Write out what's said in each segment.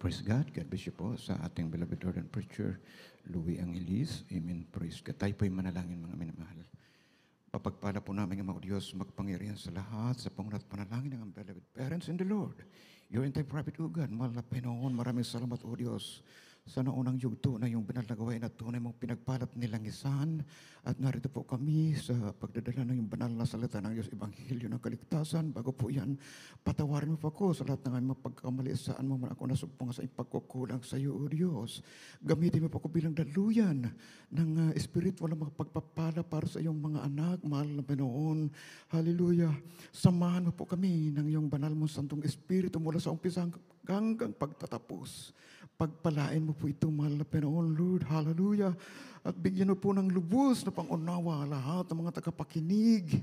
Praise God. God bless you po sa ating beloved Lord and Preacher, Louie Angelis. Amen. Praise God. Tayo po'y manalangin, mga minamahal. Papagpala po namin ang mga Diyos magpangyarihan sa lahat sa pangunat panalangin ng beloved parents in the Lord. Your entire private o God, mahal na Panginoon, maraming salamat o Diyos sa naunang yugto na yung banal na gawain at tunay mong pinagpalat nilang isan. At narito po kami sa pagdadala ng yung banal na salita ng Diyos, Ebanghelyo ng kaligtasan. Bago po yan, patawarin mo po ako sa lahat ng aming mapagkamali. Saan mo man ako nasubpong sa ipagkukulang sa iyo, O Diyos. Gamitin mo po ako bilang daluyan ng espiritu na mga pagpapala para sa iyong mga anak, mahal na Panginoon. Hallelujah. Samahan mo po kami ng iyong banal mong santong espiritu mula sa umpisa hanggang pagtatapos. Pagpalain mo po ito, mahal na Panginoon, Lord. Hallelujah. At bigyan mo po ng lubos na pangunawa lahat ng mga tagapakinig.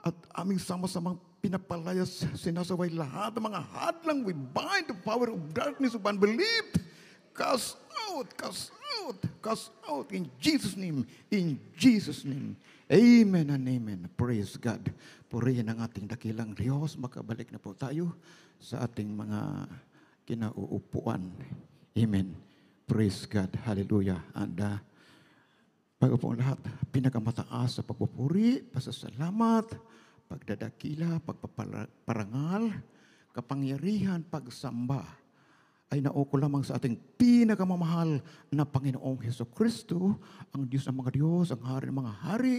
At aming sama-samang pinapalayas, sinasaway lahat ng mga hadlang. We bind the power of darkness of unbelief. Cast out, cast out, cast out in Jesus' name. In Jesus' name. Amen and amen. Praise God. Purihin ang ating dakilang Diyos. Makabalik na po tayo sa ating mga kinauupuan. Amen. Praise God. Hallelujah. And bago po ang lahat, pinakamataas sa pagpupuri, pasasalamat, pagdadakila, pagpaparangal, kapangyarihan, pagsamba, ay nauko lamang sa ating pinakamamahal na Panginoong Hesukristo, ang Diyos ng mga Diyos, ang Hari ng mga Hari.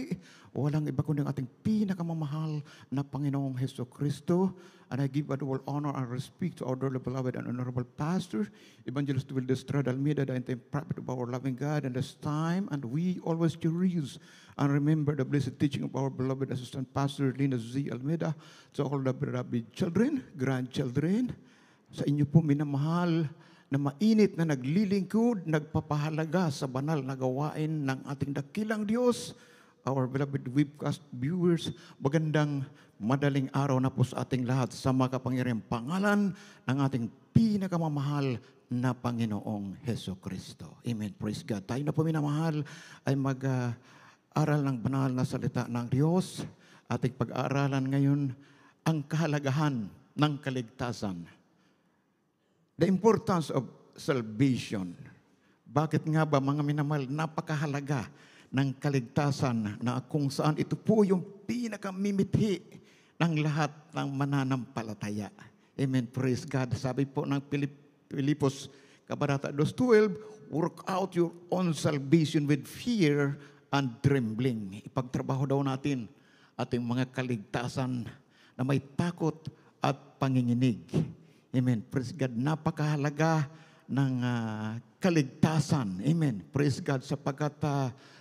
Walang iba kundi ang ating pinakamamahal na Panginoong Hesukristo. And I give all honor and respect to our dearly beloved and honorable pastor, Evangelist Will Estrada Almeida, the entire prophet of our loving God in this time. And we always cherish and remember the blessed teaching of our beloved assistant pastor, Lina Z. Almeida, to all the beloved children, grandchildren, sa inyo po minamahal na mainit na naglilingkod, nagpapahalaga sa banal na gawain ng ating dakilang Diyos. Our beloved webcast viewers, magandang madaling araw na po sa ating lahat sa makapangyarihang pangalan ng ating pinakamamahal na Panginoong Hesukristo. Amen. Praise God. Tayo na po minamahal ay mag-aral ng banal na salita ng Diyos. Ating pag-aaralan ngayon ang kahalagahan ng kaligtasan. The importance of salvation. Bakit nga ba mga minamahal, napakahalaga ng kaligtasan na kung saan ito po yung pinakamimithi ng lahat ng mananampalataya. Amen. Praise God. Sabi po ng Pilipos, Kabanata 2:12, work out your own salvation with fear and trembling. Ipagtrabaho daw natin ating mga kaligtasan na may takot at panginginig. Amen. Praise God. Napakahalaga ng kaligtasan. Amen. Praise God. Sapagkat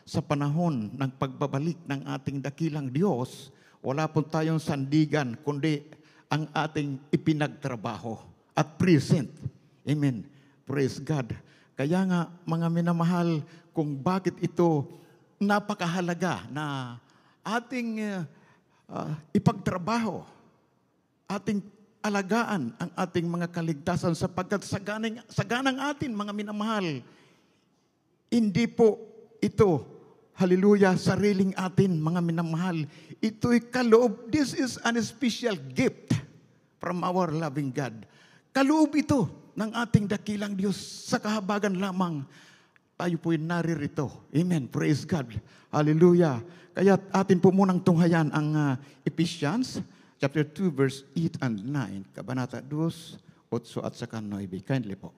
sa panahon ng pagbabalik ng ating dakilang Diyos, wala po tayong sandigan, kundi ang ating ipinagtrabaho at present. Amen. Praise God. Kaya nga, mga minamahal, kung bakit ito napakahalaga na ating ipagtrabaho, ating alagaan ang ating mga kaligtasan sapagkat saganang atin, mga minamahal, hindi po ito, hallelujah, sariling atin, mga minamahal. Ito'y kaloob. This is an special gift from our loving God. Kaloob ito ng ating dakilang Diyos sa kahabagan lamang. Tayo po'y naririto. Amen. Praise God. Hallelujah. Kaya atin po munang tunghayan ang Ephesians chapter 2, verse 8 and 9, Kabanata 2, 8 at saka 9. Kindly po.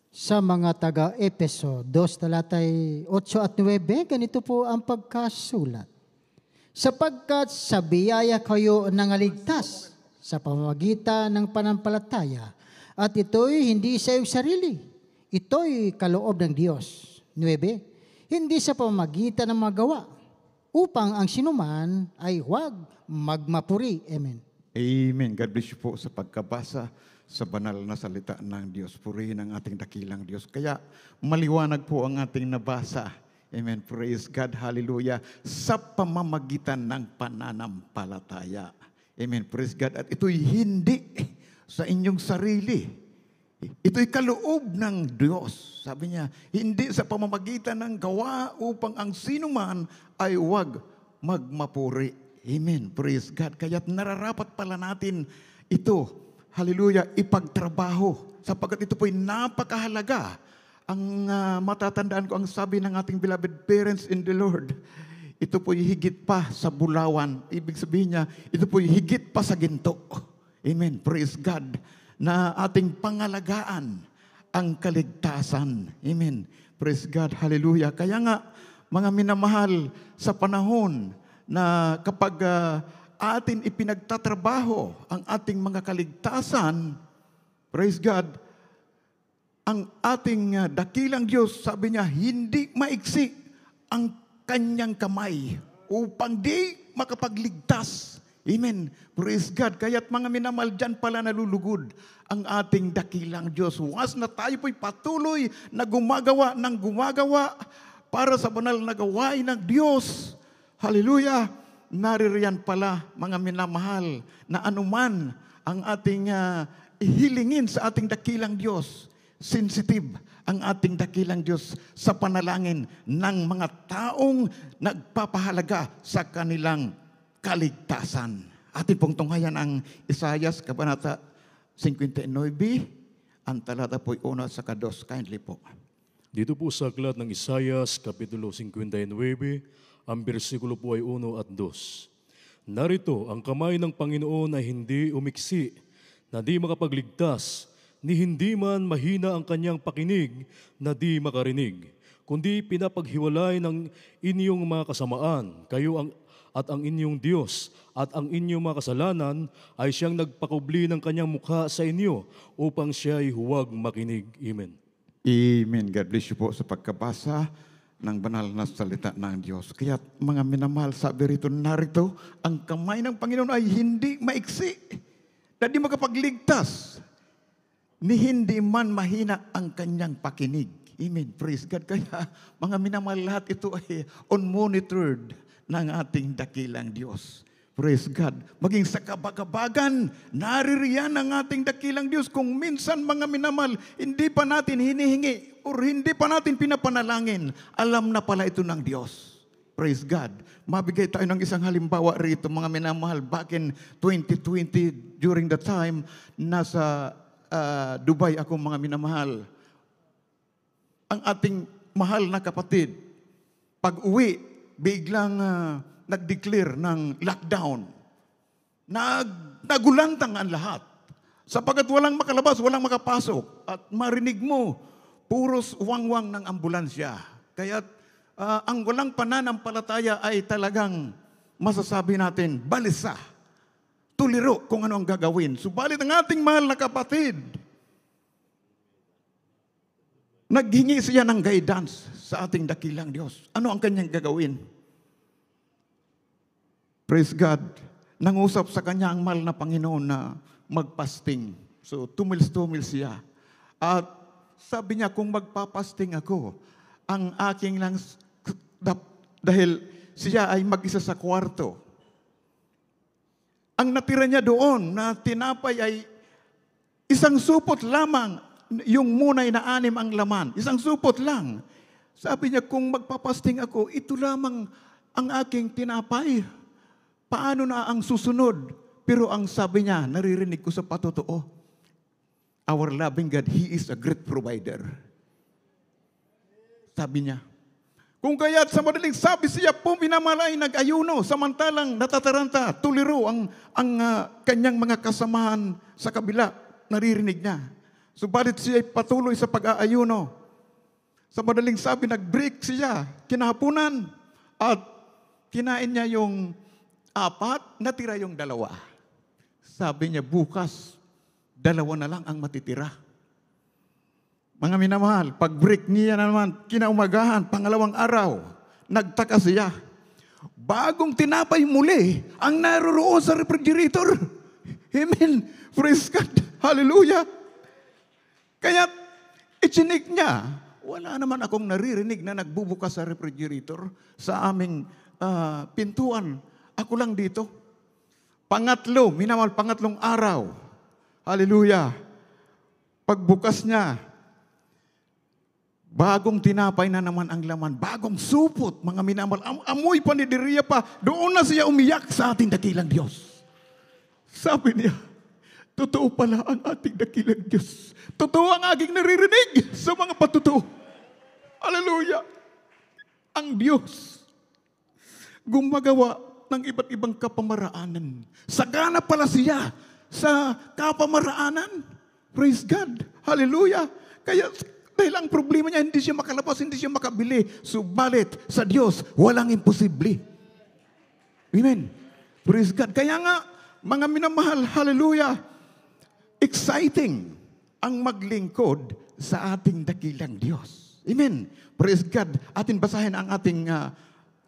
Sa mga taga-Epeso, 2 talatay 8 at 9, ganito po ang pagkasulat. Sapagkat sa biyaya kayo nangaligtas sa pamamagitan ng panampalataya, at ito'y hindi sa iyong sarili, ito'y kaloob ng Diyos. 9, hindi sa pamamagitan ng magawa, upang ang sinuman ay huwag magmapuri. Amen. Amen. God bless you po sa pagkabasa sa banal na salita ng Diyos. Purihin ang ating dakilang Diyos. Kaya maliwanag po ang ating nabasa. Amen. Praise God. Hallelujah. Sa pamamagitan ng pananampalataya. Amen. Praise God. At ito'y hindi sa inyong sarili. Ito'y kaloob ng Diyos. Sabi niya, hindi sa pamamagitan ng gawa upang ang sinuman ay huwag magmapuri. Amen. Praise God. Kaya't nararapat pala natin ito, hallelujah, ipagtrabaho sapagkat ito po'y napakahalaga. Ang matatandaan ko, ang sabi ng ating beloved parents in the Lord, ito po'y higit pa sa bulawan. Ibig sabihin niya, ito po'y higit pa sa ginto. Amen. Praise God. Na ating pangalagaan ang kaligtasan. Amen. Praise God. Hallelujah. Kaya nga, mga minamahal, sa panahon na kapag atin ipinagtatrabaho ang ating mga kaligtasan, praise God, ang ating dakilang Diyos, sabi niya, hindi maiksi ang kanyang kamay upang di makapagligtas. Amen. Praise God. Kaya't mga minamahal, dyan pala nalulugod ang ating dakilang Diyos. Once na tayo po'y patuloy na gumagawa para sa banal na gawain ng Diyos. Hallelujah. Naririyan pala, mga minamahal, na anuman ang ating ihilingin sa ating dakilang Diyos. Sensitive ang ating dakilang Diyos sa panalangin ng mga taong nagpapahalaga sa kanilang kaligtasan. Atin pong tunghayan ang Isaias, Kabanata 59, ang talata po'y 1 sa 2. Kindly po. Dito po sa aklat ng Isaias, Kapitulo 59, ang bersikulo po ay 1 at 2. Narito, ang kamay ng Panginoon ay hindi umiksi, na di makapagligtas, ni hindi man mahina ang kanyang pakinig na di makarinig, kundi pinapaghiwalay ng inyong mga kasamaan, at ang inyong Diyos at ang inyong mga kasalanan ay siyang nagpakubli ng kanyang mukha sa inyo upang siya'y huwag makinig. Amen. Amen. God bless you po sa pagkabasa ng banal na salita ng Diyos. Kaya mga minamahal, sabi rito, narito, ang kamay ng Panginoon ay hindi maiksi, na di makapagligtas, ni hindi man mahina ang kanyang pakinig. Amen. Praise God. Kaya mga minamahal, lahat ito ay unmonitored ng ating dakilang Diyos. Praise God. Maging sa kabagabagan, naririyan ang ating dakilang Diyos. Kung minsan mga minamahal, hindi pa natin hinihingi o hindi pa natin pinapanalangin, alam na pala ito ng Diyos. Praise God. Mabigay tayo ng isang halimbawa rito, mga minamahal. Back in 2020, during the time, nasa Dubai ako, mga minamahal. Ang ating mahal na kapatid, pag uwi, biglang nag-declare ng lockdown. Nagulantang ang lahat. Sapagkat walang makalabas, walang makapasok. At marinig mo, puros wangwang ng ambulansya. Kaya ang walang pananampalataya ay talagang masasabi natin, balisa. Tuliro kung ano ang gagawin. Subalit ang ating mahal na kapatid, naghingi siya ng guidance sa ating dakilang Diyos. Ano ang kanyang gagawin? Praise God. Nangusap sa kanya ang mahal na Panginoon na magpasting. So, tumils-tumil siya. At sabi niya, kung magpapasting ako, ang aking lang, dahil siya ay mag-isa sa kwarto, ang natira niya doon na tinapay ay isang supot lamang, yung munay na 6 ang laman. Isang supot lang. Sabi niya, kung magpapasting ako, ito lamang ang aking tinapay. Paano na ang susunod? Pero ang sabi niya, naririnig ko sa patotoo, our loving God, He is a great provider. Sabi niya. Kung kaya't sa madaling sabi siya po minamalay nag-ayuno, samantalang natataranta, tuliro ang kanyang mga kasamahan sa kabila, naririnig niya. Subalit siya patuloy sa pag-aayuno. Sa madaling sabi, nag-break siya, kinahapunan, at kinain niya yung 4, natira yung 2. Sabi niya, bukas, 2 na lang ang matitira. Mga minamahal, pag-break niya naman, kinaumagahan, pangalawang araw, nagtaka siya. Bagong tinapay muli ang naroroon sa refrigerator. Amen. Praise God. Hallelujah. Kaya, ichinik niya, wala naman akong naririnig na nagbubukas sa refrigerator sa aming pintuan. Ako lang dito. Pangatlo, minamahal, pangatlong araw. Hallelujah. Pagbukas niya, bagong tinapay na naman ang laman. Bagong supot, mga minamahal. Amoy panidiriya pa. Doon na siya umiyak sa ating dakilang Diyos. Sabi niya, Totoo pala ang ating dakilang Diyos. Totoo ang aking naririnig sa mga patutuo. Hallelujah! Ang Diyos gumagawa ng iba't ibang kapamaraanan. Sagana pala siya sa kapamaraanan. Praise God. Hallelujah. Kaya dahil ang problema niya, hindi siya makalabas, hindi siya makabili. Subalit sa Diyos, walang imposible. Amen. Praise God. Kaya nga, mga minamahal, hallelujah, exciting ang maglingkod sa ating dakilang Diyos. Amen. Praise God. Atin basahin ang ating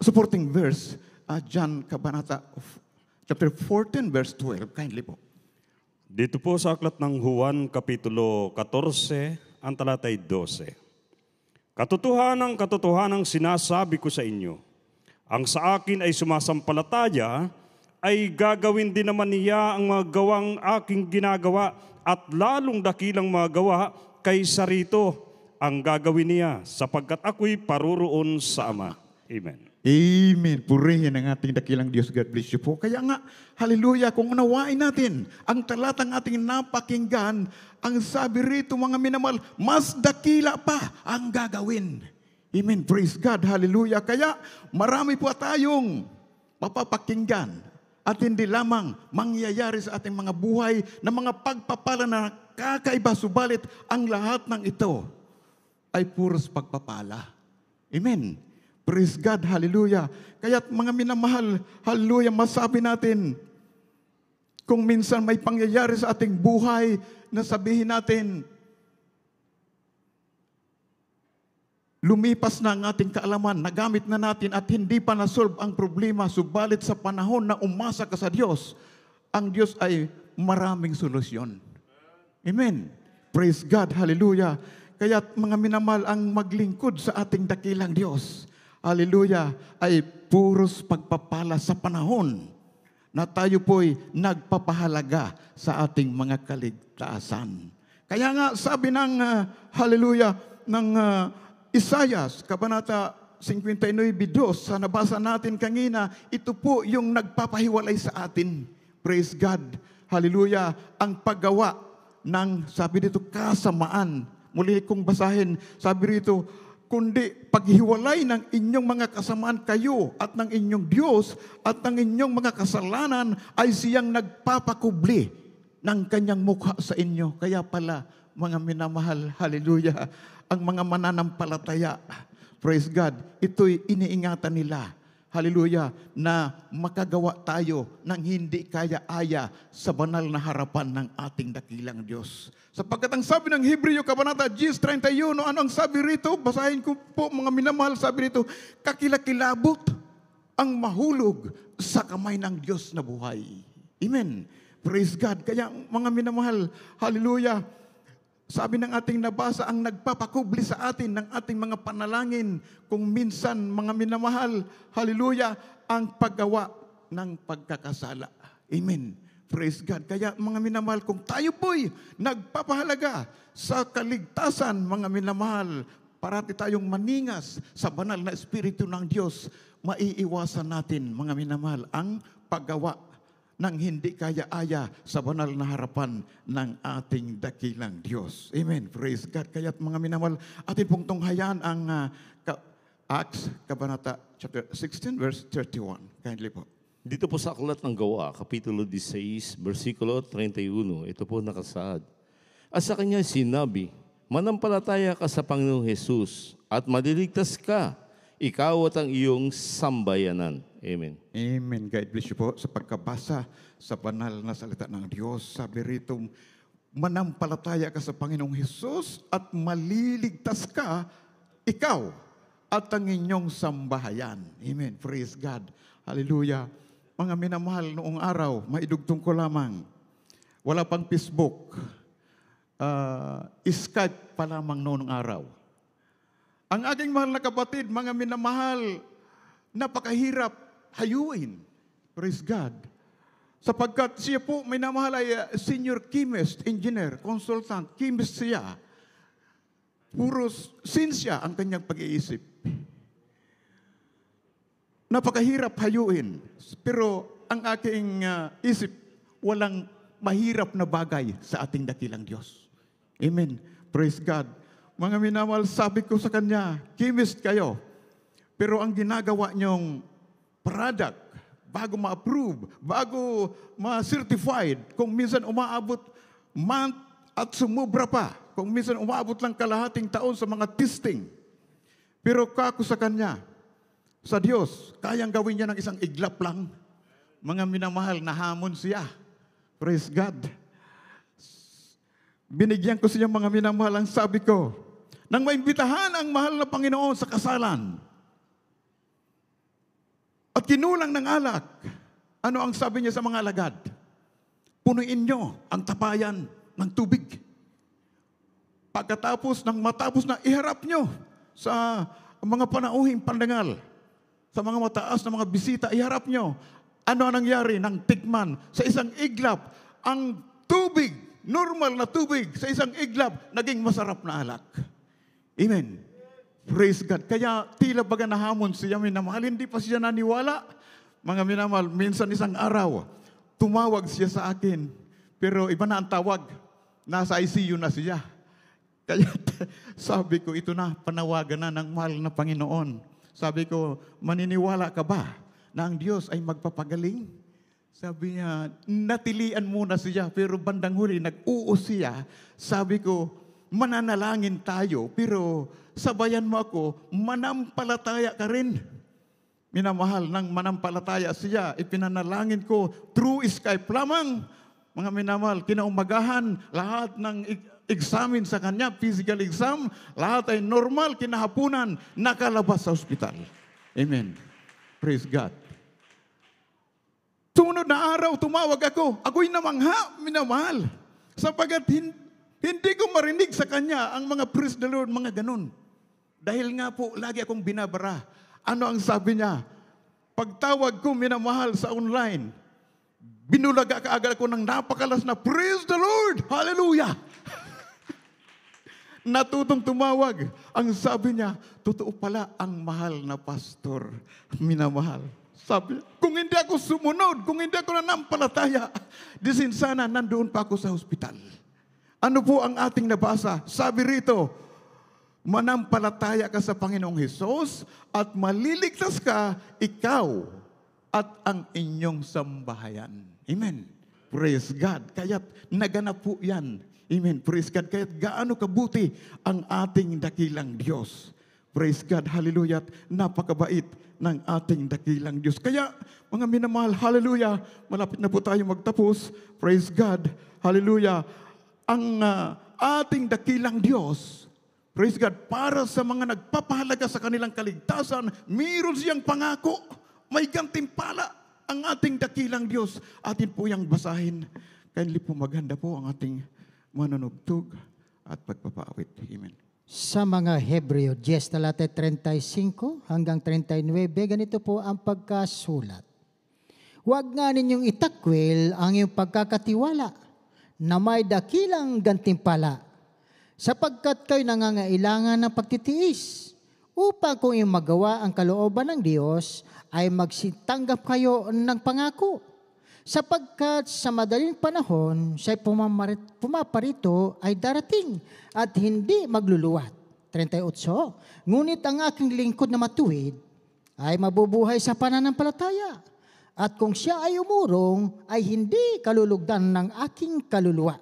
supporting verse, John Kabanata chapter 14, verse 12. Kindly po. Dito po sa aklat ng Juan, Kapitulo 14, ang talatay 12. Katotohanang sinasabi ko sa inyo, ang sa akin ay sumasampalataya, ay gagawin din naman niya ang mga gawang aking ginagawa at lalong dakilang mga gawa kaysa rito ang gagawin niya sapagkat ako'y paroroon sa Ama. Amen. Amen. Purihin ang ating dakilang Diyos. God bless you po. Kaya nga, hallelujah, kung unawain natin ang talatang ating napakinggan, ang sabi rito mga minamahal, mas dakila pa ang gagawin. Amen. Praise God. Hallelujah. Kaya marami po tayong mapapakinggan at hindi lamang mangyayari sa ating mga buhay na mga pagpapala na kakaiba, subalit ang lahat ng ito ay puros pagpapala. Amen. Praise God, hallelujah. Kaya mga minamahal, hallelujah, masabi natin, kung minsan may pangyayari sa ating buhay na sabihin natin, lumipas na ang ating kaalaman, nagamit na natin at hindi pa nasolve ang problema, subalit sa panahon na umasa ka sa Diyos, ang Diyos ay maraming solusyon. Amen. Praise God, hallelujah. Kaya mga minamahal, ang maglingkod sa ating dakilang Diyos, hallelujah, ay puros pagpapala sa panahon na tayo po'y nagpapahalaga sa ating mga kaligtasan. Kaya nga sabi ng hallelujah ng Isaias, Kabanata 59:2, sa nabasa natin kanina, ito po yung nagpapahiwalay sa atin. Praise God. Hallelujah. Ang paggawa ng, sabi dito, kasamaan. Muli kong basahin, sabi rito, kundi paghiwalay ng inyong mga kasamaan kayo at ng inyong Diyos at ng inyong mga kasalanan ay siyang nagpapakubli ng kanyang mukha sa inyo. Kaya pala, mga minamahal, hallelujah, ang mga mananampalataya, praise God, ito'y iniingatan nila, hallelujah, na makagawa tayo ng hindi kaya-aya sa banal na harapan ng ating dakilang Diyos. Sapagkat ang sabi ng Hebreo Kabanata 10:31, ano ang sabi rito? Basahin ko po mga minamahal, sabi rito, kakilakilabot ang mahulog sa kamay ng Diyos na buhay. Amen. Praise God. Kaya mga minamahal, hallelujah, sabi ng ating nabasa, ang nagpapakubli sa atin ng ating mga panalangin, kung minsan mga minamahal, hallelujah, ang paggawa ng pagkakasala. Amen. Praise God. Kaya mga minamahal, kung tayo po'y nagpapahalaga sa kaligtasan, mga minamahal, parati tayong maningas sa banal na Espiritu ng Diyos, maiiwasan natin, mga minamahal, ang paggawa ng hindi kaya-aya sa banal na harapan ng ating dakilang Diyos. Amen. Praise God. Kaya mga minamahal, atin pong tunghayan ang Acts, Kabanata chapter 16, verse 31. Kindly po. Dito po sa aklat ng Gawa, Kapitulo 16, versikulo 31, ito po nakasaad. At sa kanya sinabi, manampalataya ka sa Panginoong Jesus at maliligtas ka, ikaw at ang iyong sambayanan. Amen. Amen. God bless you po sa pagkabasa sa banal na salita ng Diyos. Sabi rito, manampalataya ka sa Panginoong Jesus at maliligtas ka, ikaw at ang inyong sambahayan. Amen. Praise God. Hallelujah. Mga minamahal, noong araw, maidugtong ko lamang, wala pang Facebook, Skype pa lamang noong araw. Ang aking mahal na kapatid, mga minamahal, napakahirap hayuin. Praise God. Sapagkat siya po, minamahal, ay senior chemist, engineer, consultant, chemist siya. Puro sinsya ang kanyang pag-iisip. Napakahirap hayuin. Pero ang aking isip, walang mahirap na bagay sa ating dakilang Diyos. Amen. Praise God. Mga minamahal, sabi ko sa kanya, chemist kayo. Pero ang ginagawa niyong product, bago ma-approve, bago ma-certified, kung minsan umaabot month at sumubra pa, kung minsan umaabot lang kalahating taon sa mga testing. Pero kako sa kanya, sa Diyos, kayang gawin niya ng isang iglap lang. Mga minamahal, nahamon siya. Praise God. Binigyan ko siya mga minamahal, ang sabi ko, nang maimbitahan ang mahal na Panginoon sa kasalan, at kinulang ng alak, ano ang sabi niya sa mga alagad? Punuin nyo ang tapayan ng tubig. Pagkatapos ng matapos na iharap nyo sa mga panauhing pandangal, sa mga mataas na mga bisita, iharap nyo. Ano ang nangyari ng tikman sa isang iglap? Ang tubig, normal na tubig, sa isang iglap, naging masarap na alak. Amen. Praise God. Kaya tila baga nahamon siya, minamahal, hindi pa siya naniwala. Mga minamahal, minsan isang araw, tumawag siya sa akin. Pero iba na ang tawag. Nasa ICU na siya. Kaya sabi ko, ito na, panawagan na ng mahal na Panginoon. Sabi ko, maniniwala ka ba na ang Diyos ay magpapagaling? Sabi niya, natilian muna siya, pero bandang huli, nag-uos siya. Sabi ko, mananalangin tayo, pero sabayan mo ako, manampalataya ka rin. Minamahal, nang manampalataya siya, ipinanalangin ko, through Skype lamang. Mga minamahal, kinaumagahan, lahat ng examine sa kanya, physical exam, lahat ay normal, kinahapunan, nakalabas sa ospital. Amen. Praise God. Sunod na araw, tumawag ako. Ako'y namangha, minamahal. Sapagat hindi ko marinig sa kanya ang mga praise the Lord, mga ganun. Dahil nga po, lagi akong binabara. Ano ang sabi niya? Pagtawag ko, minamahal, sa online, binulaga kaagad ako ng napakalas na, praise the Lord! Hallelujah! Natutong tumawag. Ang sabi niya, totoo pala ang mahal na pastor. Minamahal. Sabi, kung hindi ako sumunod, kung hindi ako nanampalataya, disin sana nandoon pa ako sa hospital. Ano po ang ating nabasa? Sabi rito, manampalataya ka sa Panginoong Hesus at maliligtas ka, ikaw at ang inyong sambahayan. Amen. Praise God. Kaya't naganap po yan. Amen. Praise God. Kaya't gaano kabuti ang ating dakilang Diyos. Praise God. Hallelujah. Napakabait ng ating dakilang Diyos. Kaya, mga minamahal, hallelujah. Malapit na po tayo magtapos. Praise God. Hallelujah. Ang ating dakilang Diyos, praise God, para sa mga nagpapahalaga sa kanilang kaligtasan, mayroon siyang pangako. May gantimpala ang ating dakilang Diyos. Atin po yung basahin. Kindly po maghanda po ang ating manunugtog at pagpapaawit. Amen. Sa mga Hebreo 10, talata 35 hanggang 39, ganito po ang pagkasulat. Huwag nga ninyong itakwil ang iyong pagkakatiwala na may dakilang gantimpala, sapagkat kayo nangangailangan ng pagtitiis upang kung iyong magawa ang kalooban ng Diyos ay magsitanggap kayo ng pangako. Sapagkat sa madaling panahon, siya'y pumaparito ay darating at hindi magluluwat. 38. Ngunit ang aking lingkod na matuwid ay mabubuhay sa pananampalataya. At kung siya ay umurong, ay hindi kalulugdan ng aking kaluluwa.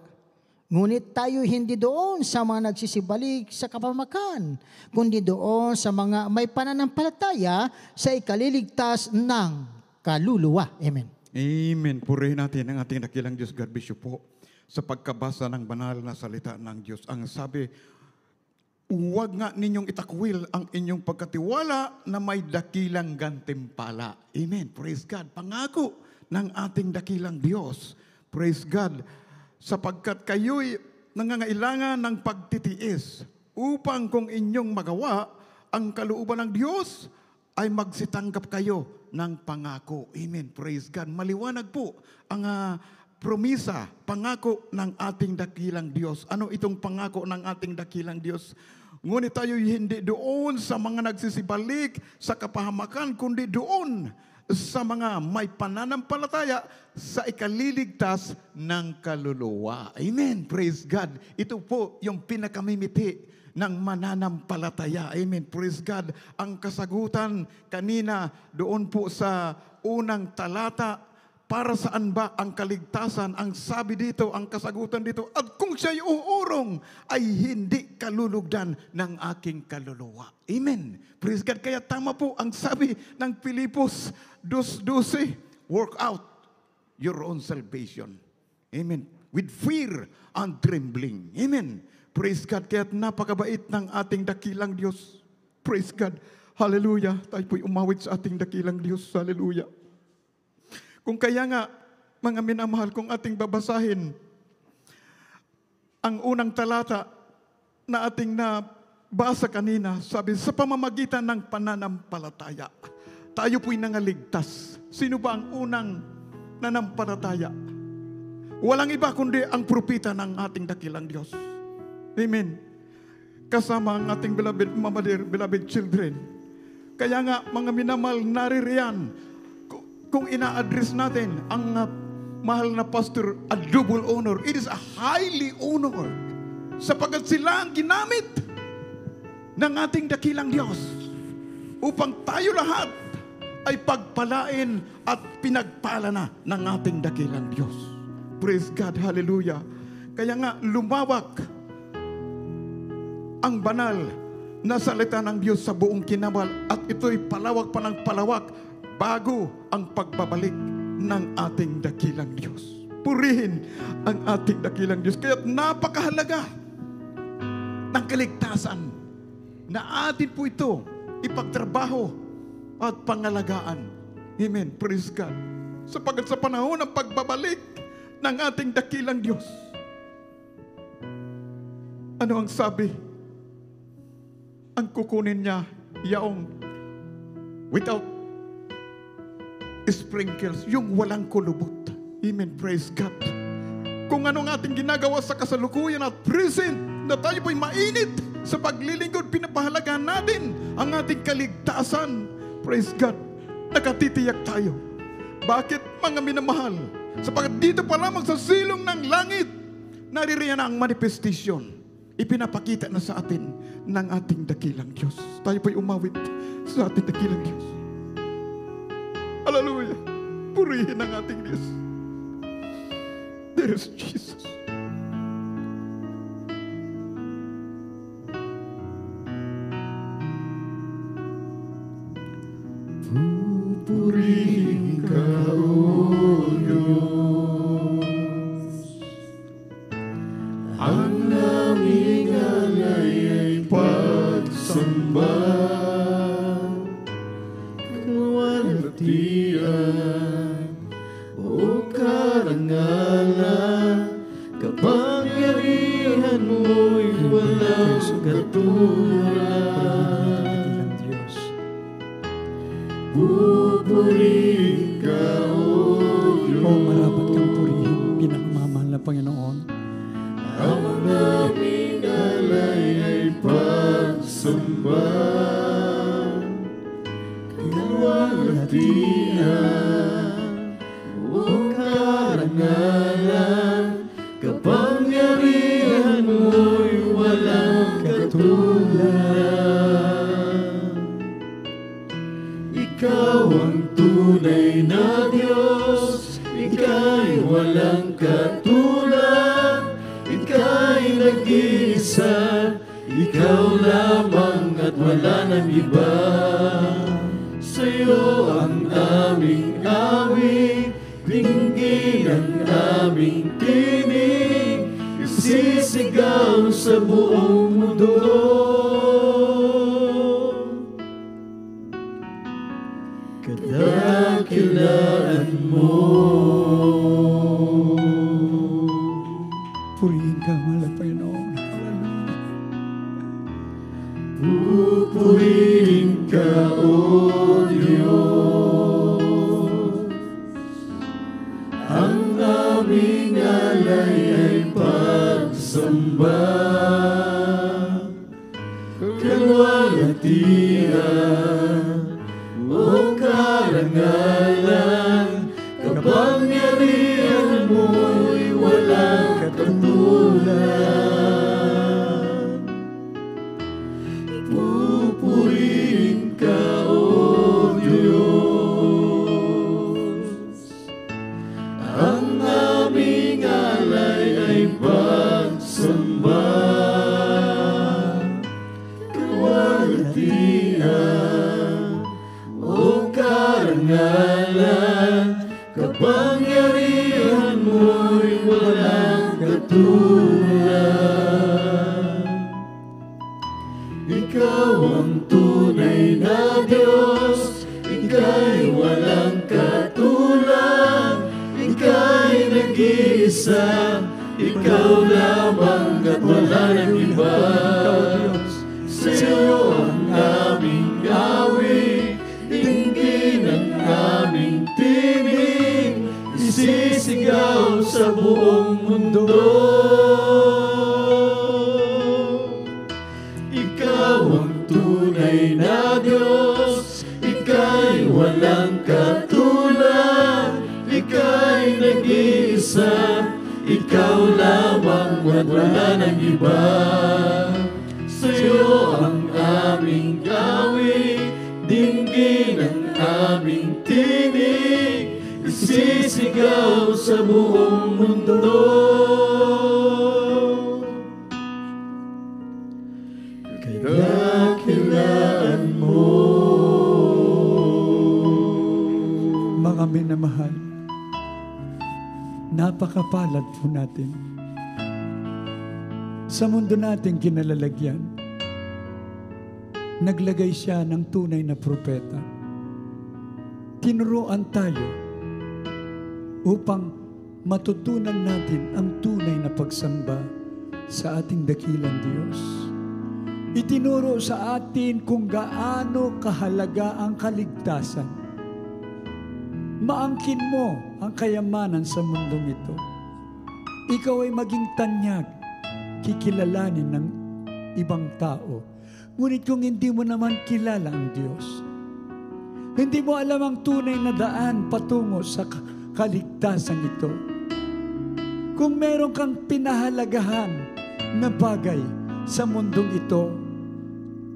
Ngunit tayo hindi doon sa mga nagsisibalik sa kapamakan, kundi doon sa mga may pananampalataya sa ikaliligtas ng kaluluwa. Amen. Amen. Purihin natin ang ating dakilang Diyos. God bless you po. Sa pagkabasa ng banal na salita ng Diyos. Ang sabi, huwag nga ninyong itakwil ang inyong pagkatiwala na may dakilang gantimpala. Amen. Praise God. Pangako ng ating dakilang Diyos. Praise God. Sapagkat kayo'y nangangailangan ng pagtitiis upang kung inyong magawa ang kalooban ng Diyos ay magsitanggap kayo ng pangako. Amen. Praise God. Maliwanag po ang promisa, pangako ng ating dakilang Diyos. Ano itong pangako ng ating dakilang Diyos? Ngunit tayo hindi doon sa mga nagsisibalik sa kapahamakan, kundi doon sa mga may pananampalataya sa ikaliligtas ng kaluluwa. Amen. Praise God. Ito po yung pinakamimiti ng mananampalataya. Amen. Praise God. Ang kasagutan kanina doon po sa unang talata, para saan ba ang kaligtasan? Ang sabi dito, ang kasagutan dito, at kung siya'y uurong, ay hindi kalulugdan ng aking kaluluwa. Amen. Praise God. Kaya tama po ang sabi ng Pilipos 2:12, work out your own salvation. Amen. With fear and trembling. Amen. Praise God. Kaya napakabait ng ating dakilang Diyos. Praise God. Hallelujah. Tayo po'y umawit sa ating dakilang Diyos. Hallelujah. Kung kaya nga, mga minamahal, kung ating babasahin ang unang talata na ating nabasa kanina, sabi, sa pamamagitan ng pananampalataya, tayo po'y nangaligtas. Sino ba ang unang nanampalataya? Walang iba kundi ang propeta ng ating dakilang Diyos. Amen. Kasama ang ating beloved Mama dear, beloved children. Kaya nga, mga minamahal, naririyan, kung ina-address natin ang mahal na pastor, a double honor. It is a highly honor sapagkat sila ang ginamit ng ating dakilang Diyos upang tayo lahat ay pagpalain at pinagpala na ng ating dakilang Diyos. Praise God, hallelujah. Kaya nga lumawak ang banal na salita ng Diyos sa buong kinabal at ito'y palawak pa ng palawak bago ang pagbabalik ng ating dakilang Diyos. Purihin ang ating dakilang Diyos. Kaya napakahalaga ng kaligtasan na atin po ito ipagtrabaho at pangalagaan. Amen. Praise God. Sapagkat sa panahon ng pagbabalik ng ating dakilang Diyos, ano ang sabi? Ang kukunin niya yaong without sprinkles, yung walang kulubot. Amen. Praise God. Kung anong ating ginagawa sa kasalukuyan at present, na tayo po'y mainit sa paglilingkod, pinapahalagaan natin ang ating kaligtasan. Praise God. Nakatitiyak tayo. Bakit, mga minamahal? Sapagkat dito pa lamang sa silong ng langit, naririyan ang manifestation. Ipinapakita na sa atin ng ating dakilang Diyos. Tayo po'y umawit sa ating dakilang Diyos. Hallelujah. Purihin ang ating Diyos. There is Jesus. Purihin ka, O Diyos. Ang naming alay ay pagsamba. O karangalan, kapangyarihan mo'y walang katulad. Pupurihin ka, O Diyos. O marapat kang purihin, pinakamamahal na Panginoon. Ang naming alay ay pagsamba. Kalwalhatian, o karangalan, kapangyarihan mo'y walang katulad. Ikaw ang tunay na Diyos, ika'y walang katulad, ika'y nag-iisa, ikaw lamang at wala nang iba. Sa'yo ang aming awit, dinggin ang aming tinig, isisigaw sa buong mundo. Kadakilaan mo. Purihin ka, mahal na Panginoon. Pupurihin ka, O Diyos. Ang aming alay ay pagsamba. Kalwalhatian, o karangalan, karangalan, kapangyarihan mo'y walang katulad. Pupurihin ka, O Diyos. Ang aming alay ay pagsamba. Kawalhatian, O karangalan, kapangyarihan mo'y walang katulad. Ikaw ang tunay na Diyos, Ika'y walang katulad. Ika'y nag-iisa, Ikaw lamang at wala nang iba. Sa'yo ang aming awit, dinggin ang aming tinig, isisigaw sa buong mundo. Ikaw ang tunay na Diyos, Ika'y walang katulad. Ika'y nag-iisa, Ikaw lamang at wala nang iba. Sa'yo ang aming awit, dinggin ang aming tinig, isisigaw sa buong mundo. Kadakilaan mo. Mga minamahal, napakapalad po natin. Sa mundo natin kinalalagyan, naglagay siya ng tunay na propeta. Tinuruan tayo upang matutunan natin ang tunay na pagsamba sa ating dakilang Diyos. Itinuro sa atin kung gaano kahalaga ang kaligtasan. Maangkin mo ang kayamanan sa mundong ito. Ikaw ay maging tanyag, kikilalanin ng ibang tao. Ngunit kung hindi mo naman kilala ang Diyos, hindi mo alam ang tunay na daan patungo sa kaligtasan ito. Kung meron kang pinahalagahan na bagay sa mundong ito,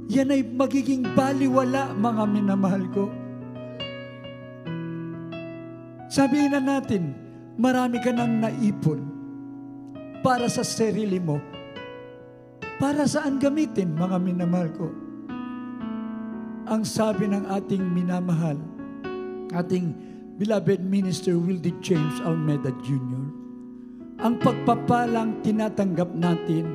yan ay magiging baliwala, mga minamahal ko. Sabihin na natin, marami ka nang naipon para sa sarili mo. Para saan gamitin, mga minamahal ko? Ang sabi ng ating minamahal, ating beloved minister Wildy James Almeida Jr., ang pagpapalang tinatanggap natin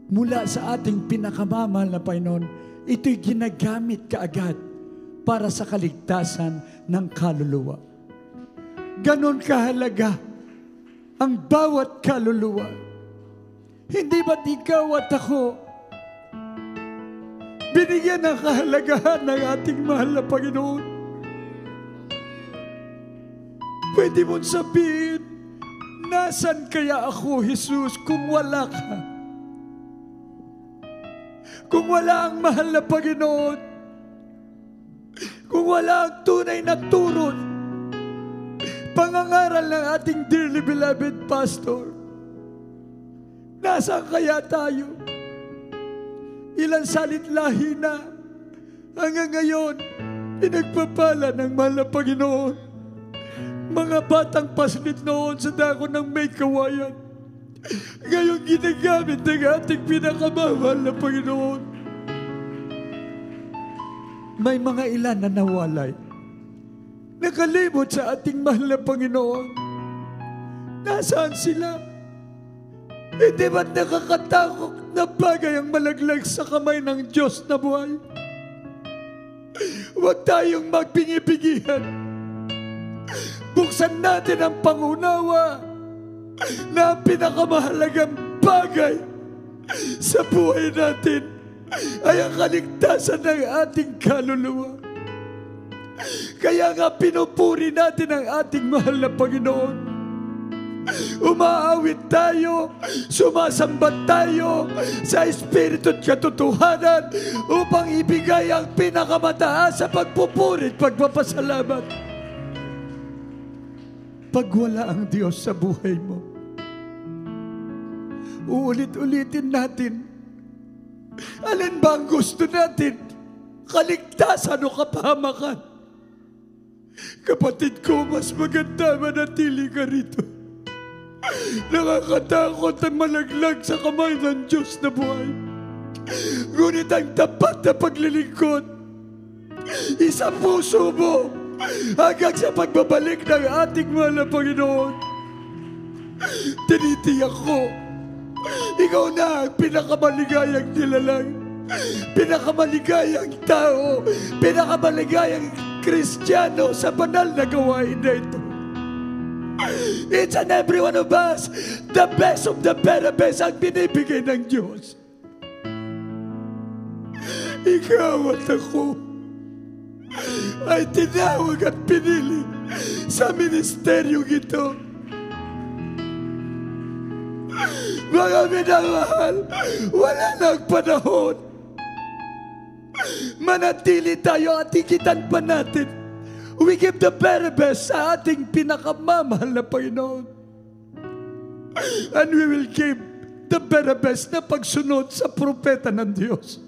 mula sa ating pinakamamahal na Panginoon, ito'y ginagamit kaagad para sa kaligtasan ng kaluluwa. Ganon kahalaga ang bawat kaluluwa. Hindi ba't ikaw at ako binigyan ng kahalagahan ng ating mahal na Panginoon? Pwede mong sabihin, nasan kaya ako, Jesus, kung wala ka? Kung wala ang mahal na Panginoon, kung wala ang tunay na turo, pangangaral ng ating dearly beloved pastor, nasaan kaya tayo? Ilang salit lahi na hanggang ngayon pinagpapala ng mahal na Panginoon. Mga batang paslit noon sa dako ng may kawayan, ngayon ginagamit ng ating pinakamahal na Panginoon. May mga ilan na nawalay, nakalimot sa ating mahal na Panginoon. Nasaan sila? Hindi ba't nakakatakot na bagay ang malaglag sa kamay ng Diyos na buhay? Huwag tayong magpingipigihan. Buksan natin ang pangunawa na ang pinakamahalagang bagay sa buhay natin ay ang kaligtasan ng ating kaluluwa. Kaya nga pinupuri natin ang ating mahal na Panginoon. Umaawit tayo, sumasambat tayo sa Espiritu at katotohanan upang ibigay ang pinakamataas sa pagpupuri at pagpapasalamat. Pag wala ang Diyos sa buhay mo, uulit-ulitin natin, alin ba ang gusto natin? Kaligtasan o kapahamakan? Kapatid ko, mas maganda manatili ka rito. Nakakatakot ang malaglag sa kamay ng Diyos na buhay. Ngunit ang tapat na paglilingkod, isang puso mo hanggang sa pagbabalik ng ating mahal na Panginoon. Tinitiyak ko, ikaw na ang pinakamaligayang nilalang, pinakamaligayang tao, pinakamaligayang Kristiyano sa banal na gawain na ito. Each and every one of us, the best of the very best ang binibigay ng Diyos. Ikaw at ako ay tinawag at pinili sa ministeryong ito. Mga minamahal, wala nang panahon. Manatili tayo at higitan pa natin. We give the very best sa ating pinakamamahal na Panginoon. And we will give the very best na pagsunod sa propeta ng Diyos.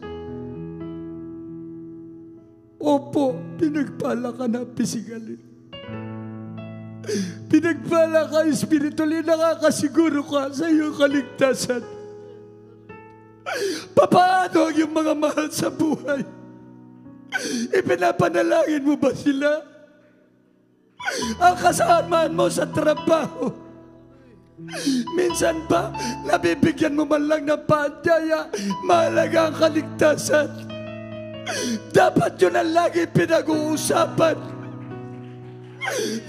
Opo, pinagpala ka na physically. Pinagpala ka spiritually, nakakasiguro ka sa iyong kaligtasan. Paano ang iyong mga mahal sa buhay? Ipinapanalangin mo ba sila? Ang kasamaan mo sa trabaho, minsan ba nabibigyan mo man lang ng paanyaya, mahalaga ang kaligtasan? Dapat yun ang lagi pinag-uusapan.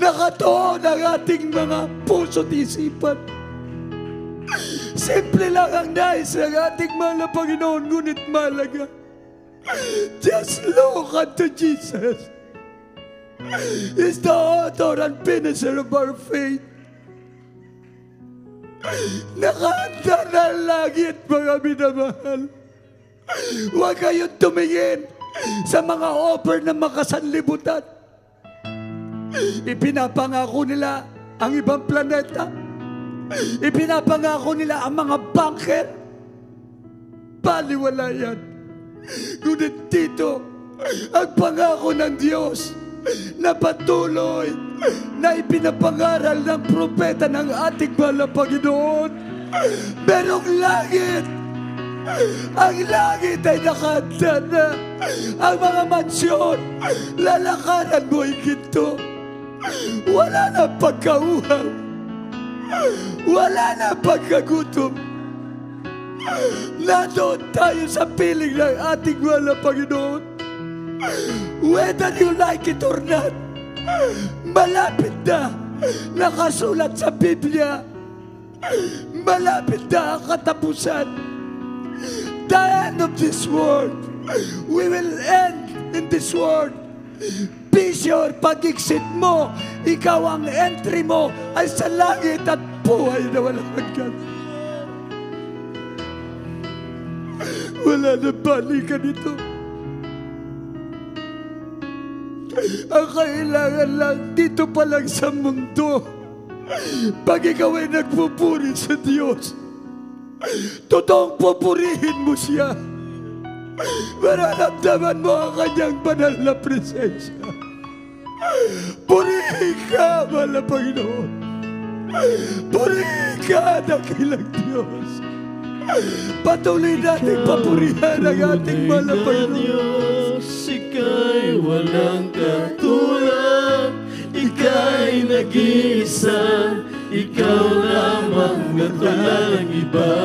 Nakatuon ang ating mga puso't isipan. Simple lang ang nais ng ating mahal na Panginoon, ngunit mahalaga. Just look unto Jesus. He's the author and finisher of our faith. Nakahanda na ang langit, mga minamahal. Huwag kayong tumingin sa mga offer ng makasanlibutan. Ipinapangako nila ang ibang planeta. Ipinapangako nila ang mga banker. Baliwala yan. Ngunit dito, ang pangako ng Diyos na patuloy na ipinapangaral ng propeta ng ating mahal na Panginoon. Merong langit. Ang langit ay nakahanda na. Ang mga mansyon, lalakaran mo ay ginto. Wala na pagkauhaw. Wala na pagkagutom. Nandoon tayo sa piling ng ating mahal na Panginoon. Whether you like it or not, malapit na. Nakasulat sa Biblia. Malapit na ang katapusan. The end of this world. We will end in this world. Be sure, pag-exit mo, ikaw ang entry mo ay sa langit at buhay na walang hanggan. Wala na balikan ito. Ang kailangan lang dito pa lang sa mundo, pag ikaw ay nagpupuri sa Diyos, totoong pupurihin mo siya. Mararamdaman mo ang kanyang banal na presensya. Purihin ka, mahal na Panginoon. Purihin ka, dakilang Diyos. Patuloy natin papurihan ang ating mahal na Panginoon. Ika'y walang katulad, ika'y nag-iisa, ikaw lamang at walang iba.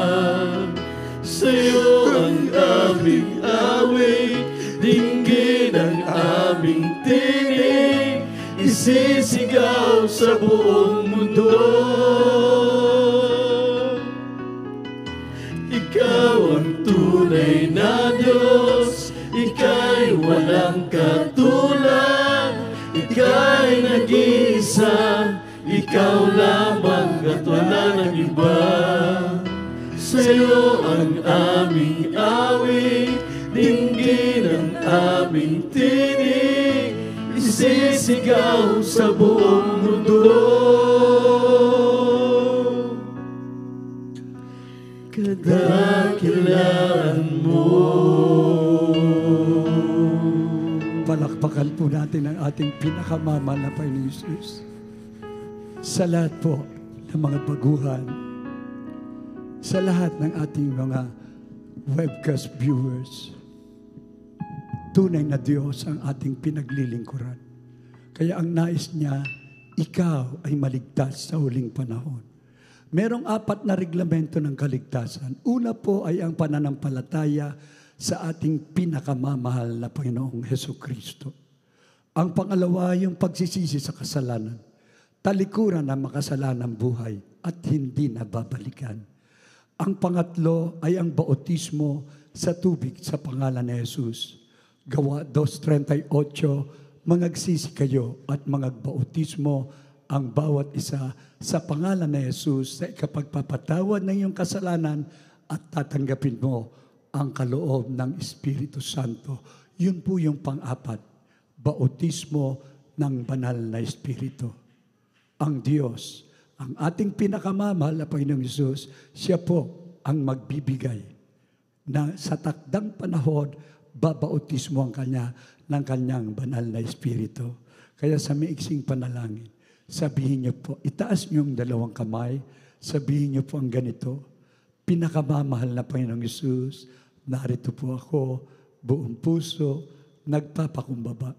Sa'yo ang aming awit, dinggin ang aming tinig, isisigaw sa buong mundo. Ikaw ang tunay na Diyos, ika'y walang katulad, ika'y nag-iisa, ikaw lamang at walang wala nang iba. Sa'yo ang aming awit, dinggin ang aming tinig, isisigaw sa buong mundo. Kadakilaan mo. Palakpakan po natin ang ating pinakamamahal na Panginoon Jesus. Sa lahat po ng mga baguhan, sa lahat ng ating mga webcast viewers, tunay na Diyos ang ating pinaglilingkuran. Kaya ang nais niya, ikaw ay maligtas sa huling panahon. Merong 4 na reglamento ng kaligtasan. Una po ay ang pananampalataya sa ating pinakamamahal na Panginoong Hesukristo. Ang pangalawa, yung pagsisisi sa kasalanan. Talikuran ng makasalanang buhay at hindi nababalikan. Ang pangatlo ay ang bautismo sa tubig sa pangalan ni Jesus. Gawa 2:38, mangagsisi kayo at mangagbautismo ang bawat isa sa pangalan ni Jesus sa ikapagpapatawad ng iyong kasalanan at tatanggapin mo ang kaloob ng Espiritu Santo. Yun po yung pang-4, bautismo ng banal na Espiritu. Ang Diyos, ang ating pinakamamahal na Panginoong Jesus, siya po ang magbibigay na sa takdang panahon, babautismo ang Kanya ng Kanyang banal na Espiritu. Kaya sa maiksing panalangin, sabihin niyo po, itaas niyo ang 2 kamay, sabihin niyo po ang ganito, pinakamamahal na Panginoong Jesus, narito po ako, buong puso, nagpapakumbaba.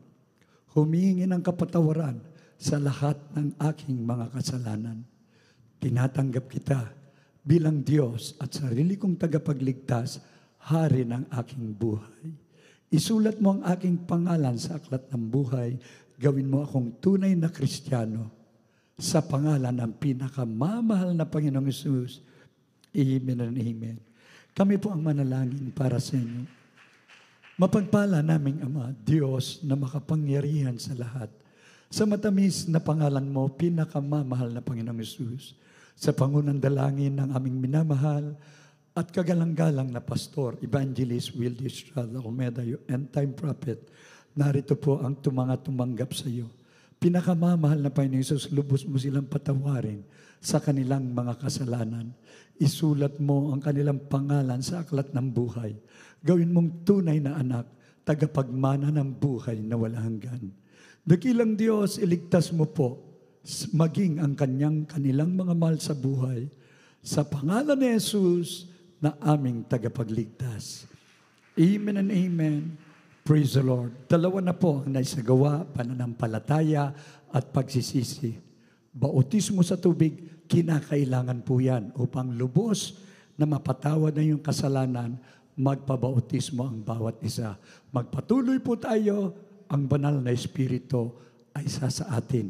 Humihingi ng kapatawaran sa lahat ng aking mga kasalanan. Tinatanggap kita bilang Diyos at sarili kong tagapagligtas, hari ng aking buhay. Isulat mo ang aking pangalan sa aklat ng buhay, gawin mo akong tunay na Kristiyano sa pangalan ng pinakamamahal na Panginoong Jesus. Amen and amen. Kami po ang manalangin para sa inyo. Mapagpala naming Ama, Diyos na makapangyarihan sa lahat. Sa matamis na pangalan mo, pinakamamahal na Panginoong Jesus. Sa pangunang dalangin ng aming minamahal at kagalang-galang na pastor, Evangelist Wildy Estrada Omeda, end-time prophet, narito po ang tumanggap sa iyo. Pinakamamahal na Panginoon Jesus, lubos mo silang patawarin sa kanilang mga kasalanan. Isulat mo ang kanilang pangalan sa aklat ng buhay. Gawin mong tunay na anak, tagapagmana ng buhay na walang hanggan. Dakilang Diyos, iligtas mo po, maging ang kanilang mga mahal sa buhay. Sa pangalan ni Jesus na aming tagapagligtas. Amen and amen. Praise the Lord. 2 na po ang naisagawa, pananampalataya at pagsisisi. Bautismo sa tubig, kinakailangan po yan upang lubos na mapatawad na yung kasalanan, magpabautismo ang bawat isa. Magpatuloy po tayo, ang banal na Espiritu ay isa sa atin.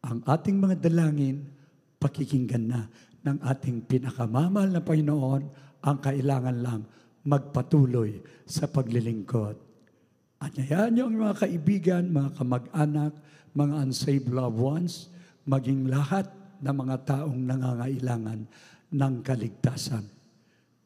Ang ating mga dalangin, pakikinggan na ng ating pinakamamahal na Panginoon, ang kailangan lang magpatuloy sa paglilingkod. Anyayahan niyo ang mga kaibigan, mga kamag-anak, mga unsaved loved ones, maging lahat ng mga taong nangangailangan ng kaligtasan.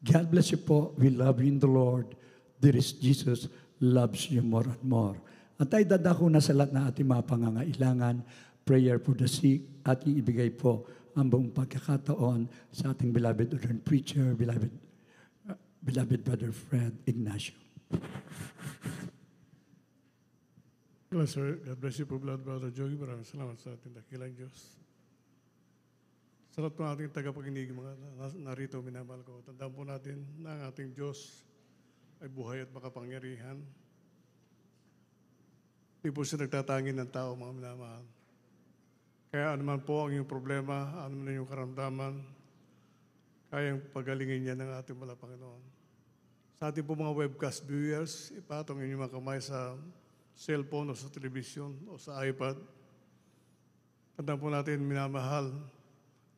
God bless you po. We love you in the Lord. There is Jesus loves you more and more. At ay dadako na sa lahat ng ating mga pangangailangan, prayer for the sick, ating ibigay po ang buong pagkakataon sa ating beloved ordained preacher, beloved brother Fred Ignacio. God bless you po, Blood Brother Joey. Maraming salamat sa ating dakilang Diyos. Sa lahat po ating tagapakinig, mga narito, minamahal ko. Tandaan po natin na ang ating Diyos ay buhay at makapangyarihan. Hindi po siya nagtatangin ng tao, mga minamahal. Kaya anuman po ang iyong problema, anuman ang iyong karamdaman, kayang pagalingin niya ng ating mga Panginoon. Sa ating po mga webcast viewers, ipatong inyong mga kamay sa cellphone o sa television o sa iPad. Tandaan po natin, minamahal,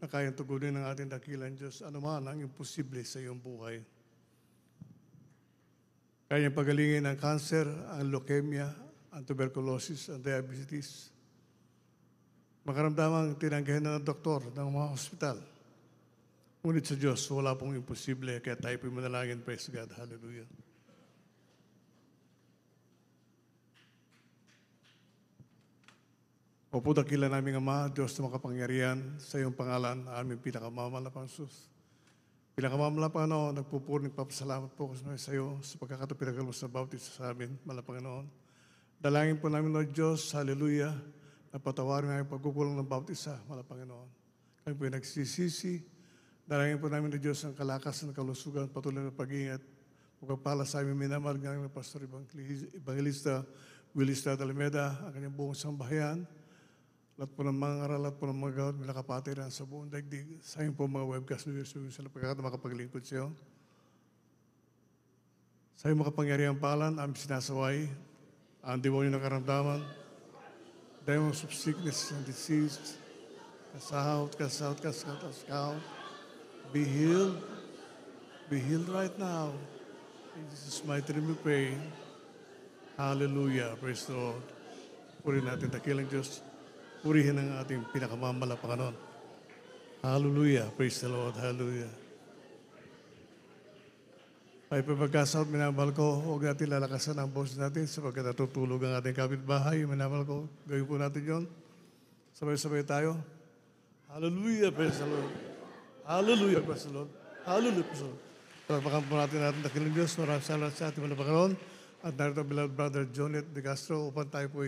na kayang tugunin ng ating dakilang Diyos, anuman ang imposible sa iyong buhay. Kayang pagalingin ang cancer, ang leukemia, ang tuberculosis, ang diabetes. Makaramdamang tinanggihan ng doktor ng mga hospital. Ngunit sa Diyos, wala pong imposible, kaya tayo po'y manalangin. Praise God. Hallelujah. Opo, dakila namin Ama, Diyos na makapangyarihan, sa iyong pangalan, aming pinakamamahal na Panginoon. Pinakamamahal na Panginoon, nagpupuri, nagpapasalamat po sa iyo sa pagkakataon pinagalos na bautis sa amin, mahal na Panginoon. Dalangin po namin, Lord Diyos, hallelujah, na patawarin ang pagkukulang ng bautisa, mahal na Panginoon. Kami po nagsisisi. Dalangin po namin, Lord Diyos, ang kalakasan, kalusugan, patuloy na pag-iingat. Pagpapala sa aming minamahal ng Pastor Evangelista Willis Alameda, ang kanyang buong sambahayan, lahat po ng mga aral, lahat po ng mga gawad, mga kapatiran sa buong daigdig. Sa ayon po mga webcast viewers, sa pagkakataon makapaglingkod sa iyo. Sa iyong makapangyarihan palan, aming sinasaway, ang demonyo ng karamdaman, demons of sickness and disease, cast out, cast out, cast out, cast out. Be healed right now. In Jesus' mighty name we pray. Hallelujah, praise the Lord. Purihin natin dakilang Diyos. Purihin ang ating pinakamamahal na Panginoon. Hallelujah, praise the Lord, hallelujah. Ay pagkasahod, minamahal ko, huwag natin lalakasan ang boses natin sapagkat natutulog ang ating kapitbahay. Minamahal ko, gawin po natin yon. Sabay-sabay tayo. Hallelujah, praise the Lord. Hallelujah, praise the Lord. Hallelujah, praise the Lord. Pagpakan po natin dakilang Diyos. Maraming salamat sa ating mga Panginoon. At narito ang beloved brother Jonet De Castro upang tayo po